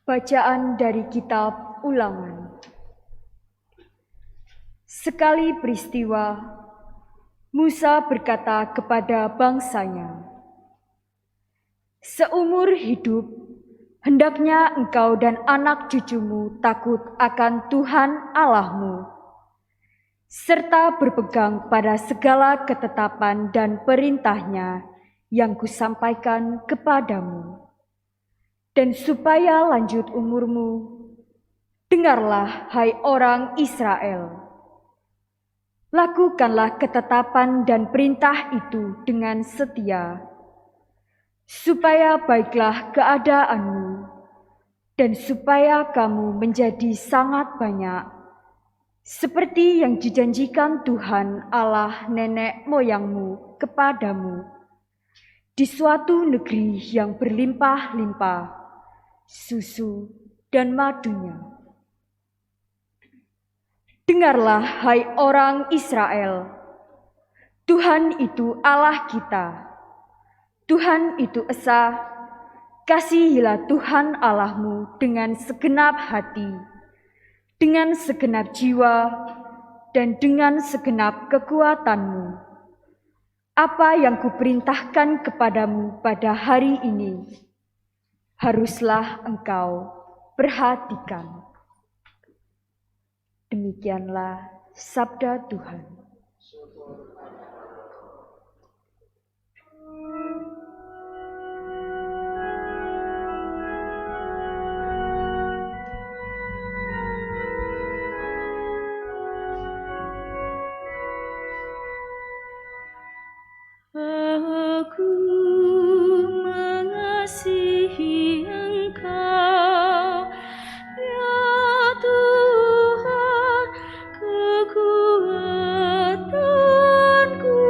Bacaan dari kitab Ulangan. Sekali peristiwa, Musa berkata kepada bangsanya, "Seumur hidup, hendaknya engkau dan anak cucumu takut akan Tuhan Allahmu, serta berpegang pada segala ketetapan dan perintahnya yang kusampaikan kepadamu. Dan supaya lanjut umurmu, dengarlah hai orang Israel. Lakukanlah ketetapan dan perintah itu dengan setia, supaya baiklah keadaanmu, dan supaya kamu menjadi sangat banyak, seperti yang dijanjikan Tuhan Allah nenek moyangmu kepadamu, di suatu negeri yang berlimpah-limpah susu dan madunya. Dengarlah hai orang Israel, Tuhan itu Allah kita, Tuhan itu esa. Kasihilah Tuhan Allahmu dengan segenap hati, dengan segenap jiwa, dan dengan segenap kekuatanmu. Apa yang kuperintahkan kepadamu pada hari ini, haruslah engkau perhatikan." Demikianlah sabda Tuhan. Aku mengasihi Engkau, ya Tuhan, kekuatanku.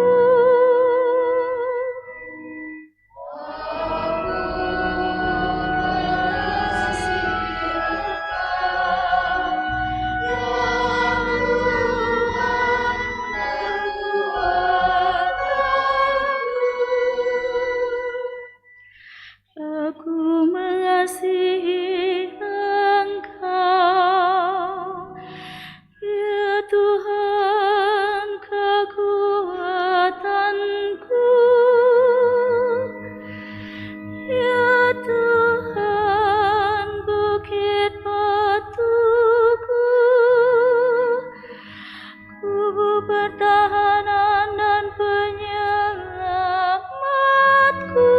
Aku mengasihi Engkau, ya Tuhan, kekuatanku, ya Tuhan, bukit batuku, kubu pertahanan dan penyelamatku.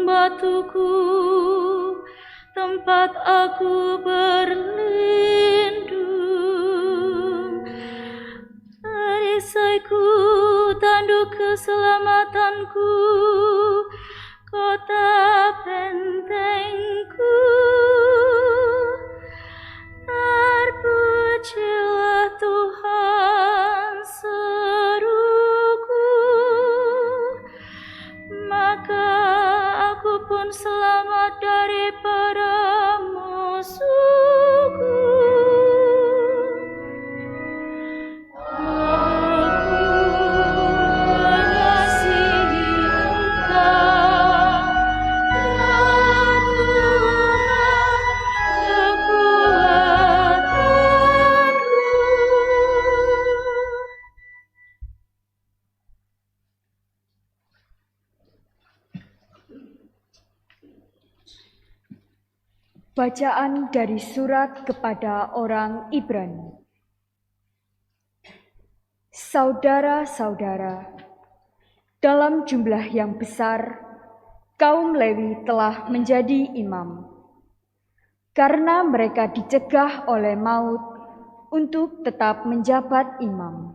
Batuku, tempat aku berlindung, perisaiku, tanduk keselamatanku, kota bentengku. Terpujilah Tuhan, seruku, maka aku pun selamat daripada musuhku. Aku mengasihi Engkau, ya Tuhan, kekuatanku. Bacaan dari surat kepada orang Ibrani. Saudara-saudara, dalam jumlah yang besar, kaum Lewi telah menjadi imam, karena mereka dicegah oleh maut untuk tetap menjabat imam.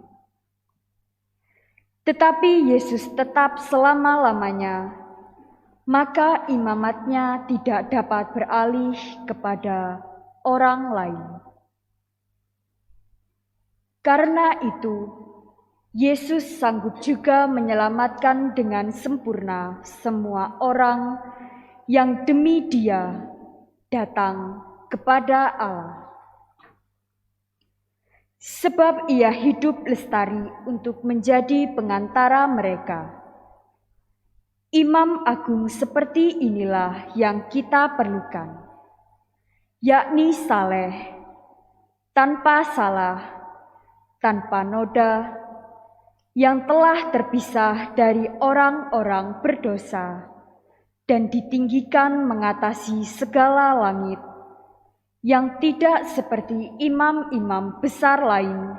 Tetapi Yesus tetap selama-lamanya, maka imamatnya tidak dapat beralih kepada orang lain. Karena itu, Yesus sanggup juga menyelamatkan dengan sempurna semua orang yang demi Dia datang kepada Allah. Sebab Ia hidup lestari untuk menjadi pengantara mereka. Imam agung seperti inilah yang kita perlukan, yakni saleh, tanpa salah, tanpa noda, yang telah terpisah dari orang-orang berdosa dan ditinggikan mengatasi segala langit, yang tidak seperti imam-imam besar lain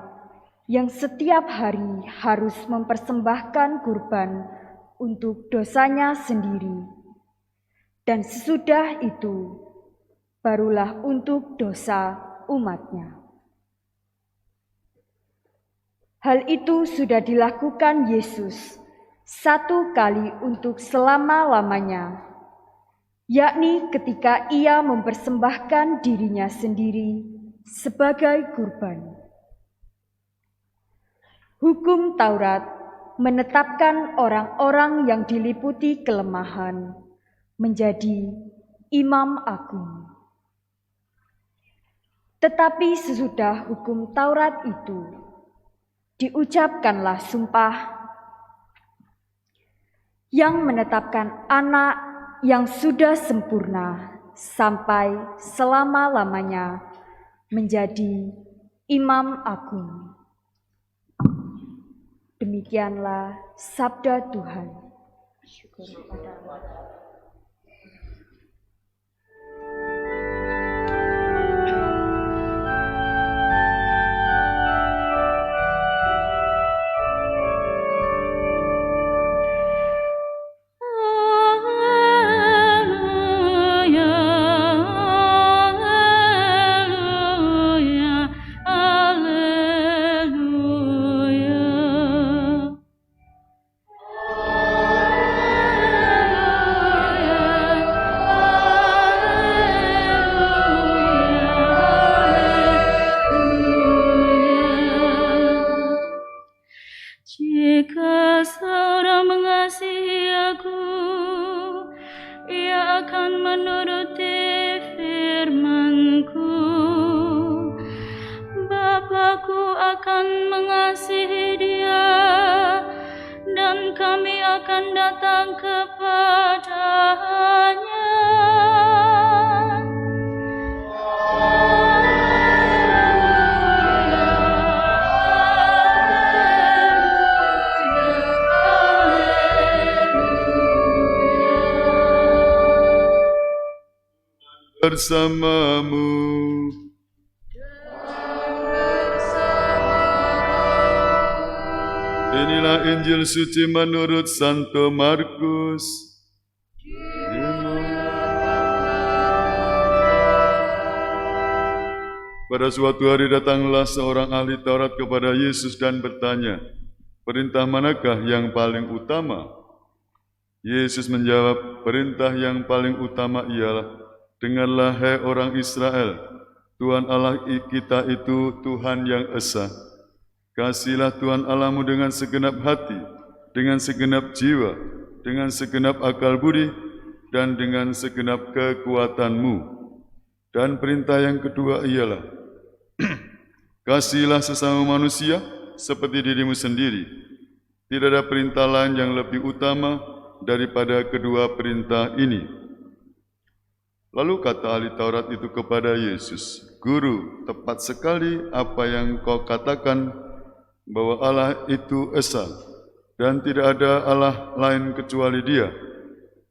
yang setiap hari harus mempersembahkan kurban untuk dosanya sendiri, dan sesudah itu barulah untuk dosa umatnya. Hal itu sudah dilakukan Yesus satu kali untuk selama-lamanya, yakni ketika Ia mempersembahkan dirinya sendiri sebagai kurban. Hukum Taurat menetapkan orang-orang yang diliputi kelemahan menjadi imam agung. Tetapi sesudah hukum Taurat itu, diucapkanlah sumpah yang menetapkan anak yang sudah sempurna sampai selama-lamanya menjadi imam agung. Demikianlah sabda Tuhan. Syukur kepada Allah. Jika seorang mengasihi aku, ia akan menuruti firman-Ku. Bapa-Ku akan mengasihi dia, dan kami akan datang kepadanya. Bersamamu. Inilah Injil suci menurut Santo Markus. Pada suatu hari datanglah seorang ahli Taurat kepada Yesus dan bertanya, "Perintah manakah yang paling utama?" Yesus menjawab, "Perintah yang paling utama ialah, dengarlah hai orang Israel, Tuhan Allah kita itu Tuhan yang esa. Kasihilah Tuhan Allahmu dengan segenap hati, dengan segenap jiwa, dengan segenap akal budi, dan dengan segenap kekuatanmu. Dan perintah yang kedua ialah, kasihilah sesama manusia seperti dirimu sendiri. Tidak ada perintah lain yang lebih utama daripada kedua perintah ini." Lalu kata ahli Taurat itu kepada Yesus, "Guru, tepat sekali apa yang kau katakan, bahwa Allah itu esa, dan tidak ada Allah lain kecuali Dia.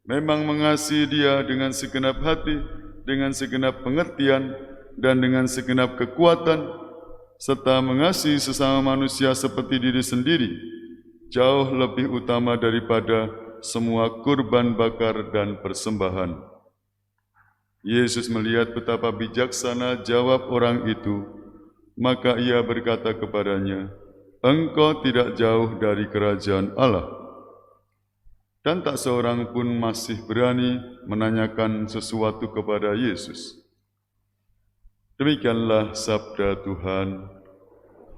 Memang mengasihi Dia dengan segenap hati, dengan segenap pengertian, dan dengan segenap kekuatan, serta mengasihi sesama manusia seperti diri sendiri, jauh lebih utama daripada semua kurban bakar dan persembahan." Yesus melihat betapa bijaksana jawab orang itu, maka Ia berkata kepadanya, "Engkau tidak jauh dari kerajaan Allah." Dan tak seorang pun masih berani menanyakan sesuatu kepada Yesus. Demikianlah sabda Tuhan.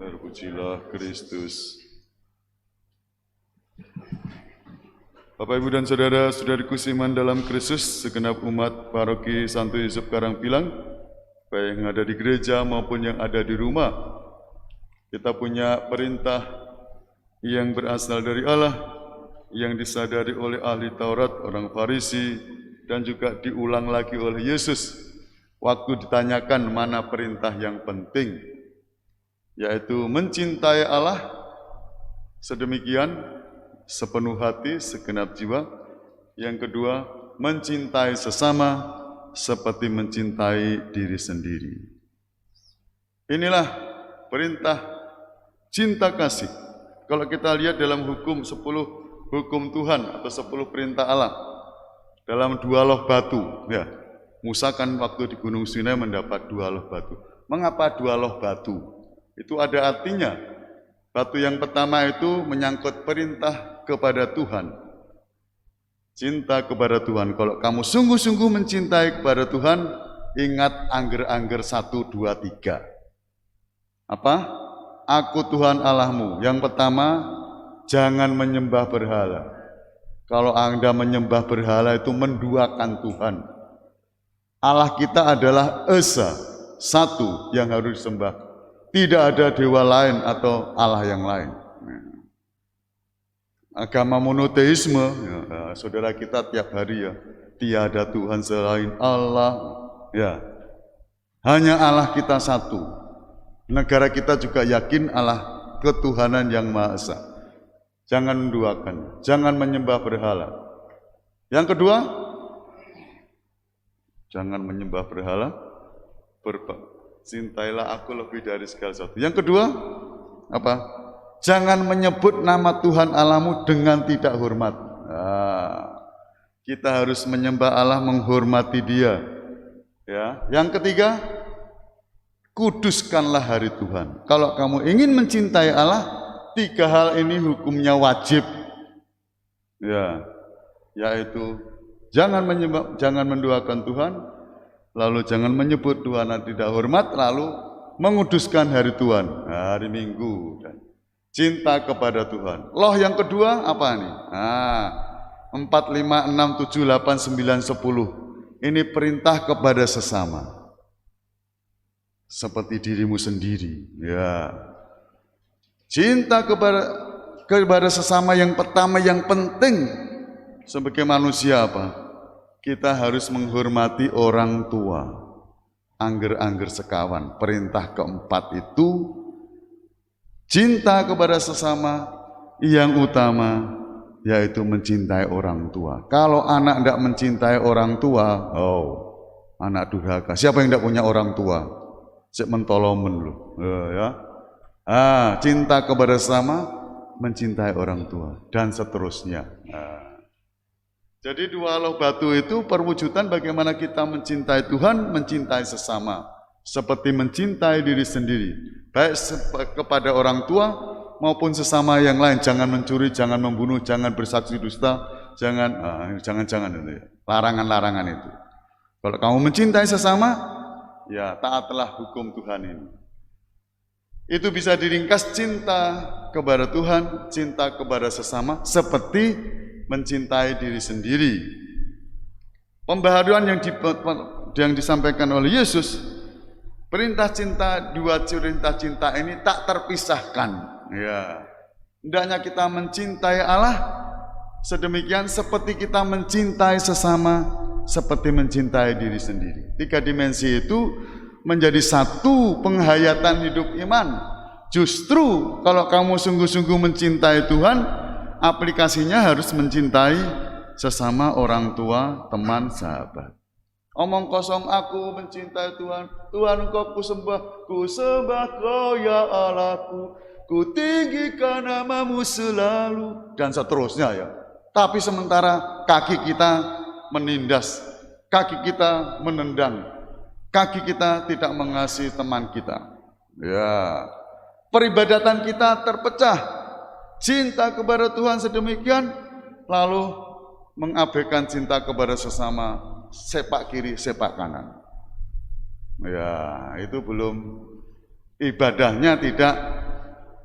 Terpujilah Kristus. Bapak, Ibu, dan saudara-saudariku seiman dalam Kristus, segenap umat Paroki Santo Yusuf Karangpilang, baik yang ada di gereja maupun yang ada di rumah, kita punya perintah yang berasal dari Allah, yang disadari oleh ahli Taurat, orang Farisi, dan juga diulang lagi oleh Yesus waktu ditanyakan mana perintah yang penting, yaitu mencintai Allah sedemikian sepenuh hati, segenap jiwa. Yang kedua, mencintai sesama seperti mencintai diri sendiri. Inilah perintah cinta kasih. Kalau kita lihat dalam hukum 10 hukum Tuhan atau 10 perintah Allah dalam 2 loh batu, ya. Musa kan waktu di Gunung Sinai mendapat 2 loh batu. Mengapa 2 loh batu? Itu ada artinya. Batu yang pertama itu menyangkut perintah kepada Tuhan. Cinta kepada Tuhan. Kalau kamu sungguh-sungguh mencintai kepada Tuhan, ingat Angger-Angger 1, 2, 3. Apa? Aku Tuhan Allahmu. Yang pertama, jangan menyembah berhala. Kalau Anda menyembah berhala itu menduakan Tuhan. Allah kita adalah Esa, satu yang harus disembah. Tidak ada dewa lain atau Allah yang lain. Agama monoteisme, ya, saudara kita tiap hari ya, tiada Tuhan selain Allah, ya, hanya Allah kita satu. Negara kita juga yakin Allah ketuhanan yang Maha Esa. Jangan menduakan, jangan menyembah berhala. Yang kedua, jangan menyembah berhala, cintailah aku lebih dari segala sesuatu. Yang kedua, apa? Jangan menyebut nama Tuhan Allahmu dengan tidak hormat. Kita harus menyembah Allah, menghormati Dia. Ya. Yang ketiga, kuduskanlah hari Tuhan. Kalau kamu ingin mencintai Allah, 3 hal ini hukumnya wajib. Ya, yaitu jangan menyembah, jangan menduakan Tuhan, lalu jangan menyebut Tuhan yang tidak hormat, lalu menguduskan hari Tuhan, hari Minggu, dan cinta kepada Tuhan. Loh yang kedua apa nih? 4, 5, 6, 7, 8, 9, 10. Ini perintah kepada sesama. Seperti dirimu sendiri. Ya. Cinta kepada sesama yang pertama, yang penting sebagai manusia apa? Kita harus menghormati orang tua. Angger-angger sekawan. Perintah keempat itu cinta kepada sesama yang utama, yaitu mencintai orang tua. Kalau anak tidak mencintai orang tua, anak durhaka. Siapa yang tidak punya orang tua? Sik mentolomen loh, ya. Cinta kepada sesama, mencintai orang tua, dan seterusnya. Jadi 2 loh batu itu perwujudan bagaimana kita mencintai Tuhan, mencintai sesama, seperti mencintai diri sendiri. Baik kepada orang tua maupun sesama yang lain. Jangan mencuri, jangan membunuh, jangan bersaksi dusta, jangan itu ya. Larangan-larangan itu. Kalau kamu mencintai sesama, ya taatlah hukum Tuhan ini. Itu bisa diringkas cinta kepada Tuhan, cinta kepada sesama seperti mencintai diri sendiri. Pembaharuan yang disampaikan oleh Yesus, perintah cinta, 2 perintah cinta ini tak terpisahkan. Ya, hendaknya kita mencintai Allah sedemikian seperti kita mencintai sesama, seperti mencintai diri sendiri. 3 dimensi itu menjadi satu penghayatan hidup iman. Justru kalau kamu sungguh-sungguh mencintai Tuhan, aplikasinya harus mencintai sesama, orang tua, teman, sahabat. Omong kosong aku mencintai Tuhan, Tuhan engkau ku sembah kau ya Allahku, ku tinggikan namamu selalu, dan seterusnya ya. Tapi sementara kaki kita menindas, kaki kita menendang, kaki kita tidak mengasihi teman kita. Ya, peribadatan kita terpecah, cinta kepada Tuhan sedemikian, lalu mengabaikan cinta kepada sesama, sepak kiri, sepak kanan. Ya, itu belum, ibadahnya tidak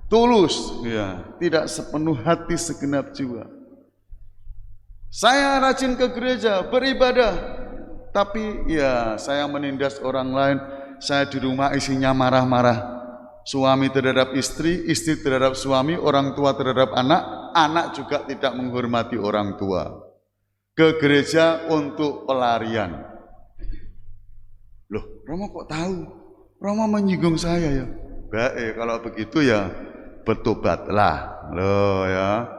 tulus, ya, tidak sepenuh hati, segenap jiwa. Saya rajin ke gereja, beribadah, tapi ya saya menindas orang lain. Saya di rumah isinya marah-marah. Suami terhadap istri, istri terhadap suami, orang tua terhadap anak, anak juga tidak menghormati orang tua. Ke gereja untuk pelarian. Loh, Romo kok tahu? Romo menyinggung saya ya. Baik, kalau begitu ya bertobatlah. Loh ya.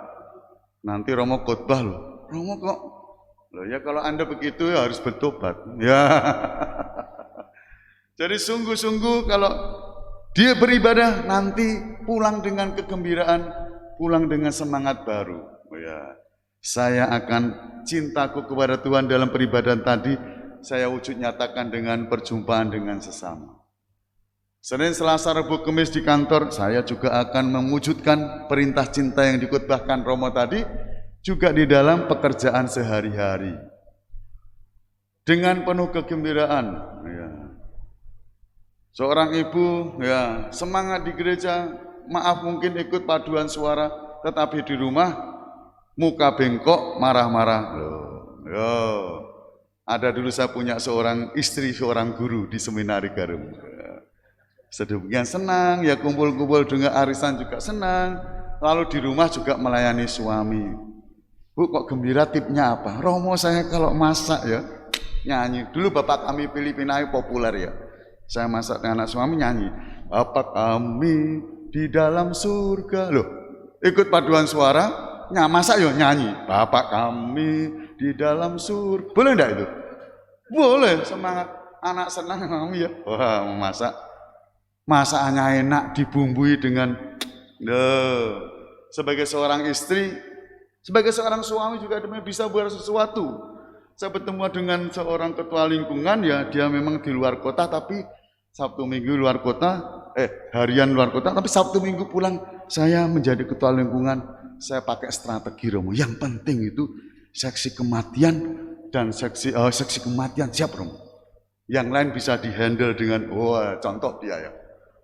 Nanti Romo khotbah loh. Romo kok? Loh ya kalau Anda begitu ya harus bertobat. Ya. Jadi sungguh-sungguh kalau dia beribadah nanti pulang dengan kegembiraan, pulang dengan semangat baru. Oh ya, saya akan cintaku kepada Tuhan dalam peribadahan tadi, saya wujud nyatakan dengan perjumpaan dengan sesama. Senin, Selasa, Rabu, Kamis di kantor, saya juga akan mewujudkan perintah cinta yang dikhotbahkan Romo tadi, juga di dalam pekerjaan sehari-hari. Dengan penuh kegembiraan. Ya. Seorang ibu ya semangat di gereja, maaf mungkin ikut paduan suara, tetapi di rumah muka bengkok, marah-marah. Loh, ada dulu saya punya seorang istri, seorang guru di Seminari Garum. Sedemikian senang, ya kumpul-kumpul dengan arisan juga senang. Lalu di rumah juga melayani suami. Bu, kok gembira, tipnya apa? Romo saya kalau masak ya nyanyi. Dulu bapak kami Filipina populer ya. Saya masak dengan anak suami nyanyi. Bapak kami di dalam surga. Loh, ikut paduan suara, masak ya nyanyi. Bapak kami di dalam surga. Boleh enggak itu? Boleh, semangat. Anak senang kami ya. Wah, memasak. Masakannya enak, dibumbui dengan sebagai seorang istri, sebagai seorang suami juga bisa buat sesuatu. Saya bertemu dengan seorang ketua lingkungan ya, dia memang di luar kota tapi Sabtu Minggu luar kota, harian luar kota, tapi Sabtu Minggu pulang saya menjadi ketua lingkungan. Saya pakai strategi Romo. Yang penting itu seksi kematian dan seksi kematian siap Romo. Yang lain bisa dihandle dengan contoh dia ya.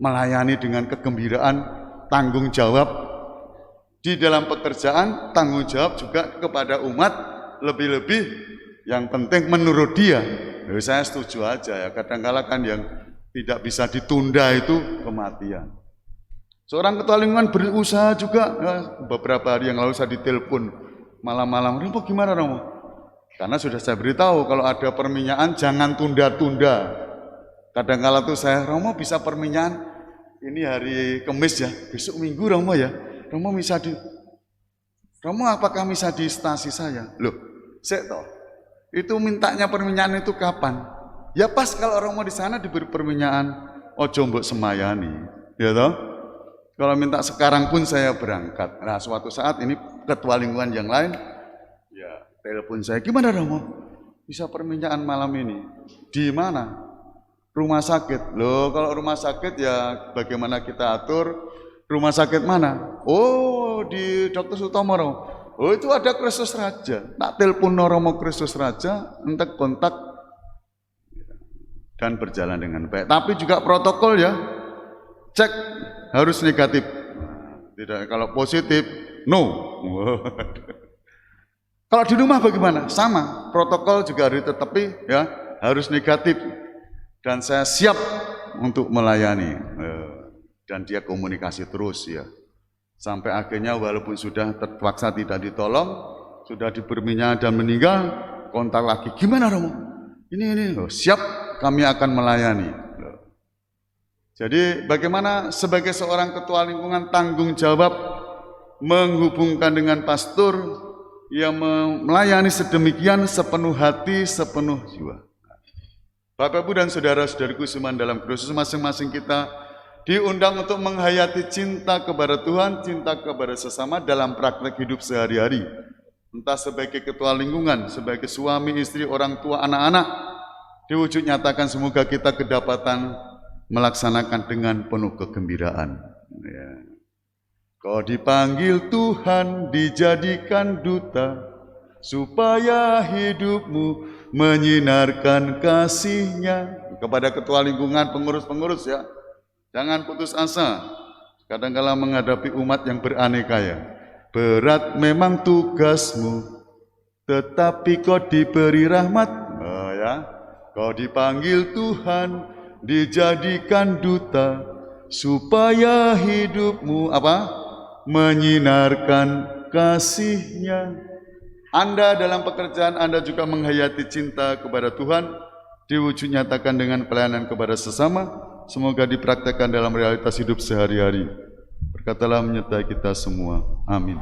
Melayani dengan kegembiraan, tanggung jawab di dalam pekerjaan, tanggung jawab juga kepada umat, lebih-lebih yang penting menurut dia. Saya setuju aja ya, kadang-kala kan yang tidak bisa ditunda itu kematian. Seorang ketua lingkungan berusaha juga beberapa hari yang lalu saya ditelepon malam-malam, Romo gimana Romo? Karena sudah saya beritahu kalau ada perminyakan jangan tunda-tunda. Kadang-kala tuh saya, Romo bisa perminyakan ini hari Kamis ya, besok Minggu Romo ya. Romo bisa Romo apakah bisa di stasi saya? Loh, saya tahu. Itu mintanya perminyakan itu kapan? Ya pas kalau Romo di sana diberi perminyakan, ojo mbok semayani, ya toh? Kalau minta sekarang pun saya berangkat. Nah, suatu saat ini ketua lingkungan yang lain, ya telepon saya, gimana Romo? Bisa perminyakan malam ini? Di mana? Rumah sakit. Loh, kalau rumah sakit ya bagaimana kita atur? Rumah sakit mana? Oh, di Dr. Sutomo Romo. Oh itu ada Kristus Raja, tak telepon Romo Kristus Raja, entek kontak dan berjalan dengan baik. Tapi juga protokol ya, cek harus negatif. Tidak, kalau positif, no. Kalau di rumah bagaimana? Sama, protokol juga harus tetapi ya harus negatif. Dan saya siap untuk melayani. Dan dia komunikasi terus ya. Sampai akhirnya walaupun sudah terpaksa tidak ditolong, sudah diberi minyak dan meninggal, kontak lagi. Gimana Romo? Ini, siap kami akan melayani. Jadi bagaimana sebagai seorang ketua lingkungan tanggung jawab menghubungkan dengan pastor yang melayani sedemikian sepenuh hati, sepenuh jiwa. Bapak Ibu dan saudara-saudariku semuanya dalam Kristus, masing-masing kita diundang untuk menghayati cinta kepada Tuhan, cinta kepada sesama dalam praktek hidup sehari-hari. Entah sebagai ketua lingkungan, sebagai suami, istri, orang tua, anak-anak, diwujud nyatakan semoga kita kedapatan melaksanakan dengan penuh kegembiraan. Ya. Kau dipanggil Tuhan, dijadikan duta, supaya hidupmu menyinarkan kasih-Nya. Kepada ketua lingkungan, pengurus-pengurus ya, jangan putus asa. Kadang-kala menghadapi umat yang beraneka ya. Berat memang tugasmu, tetapi kau diberi rahmat. Kau dipanggil Tuhan, dijadikan duta, supaya hidupmu menyinarkan kasih-Nya. Anda dalam pekerjaan Anda juga menghayati cinta kepada Tuhan, diwujud nyatakan dengan pelayanan kepada sesama. Semoga dipraktekkan dalam realitas hidup sehari-hari. Berkatalah menyertai kita semua. Amin.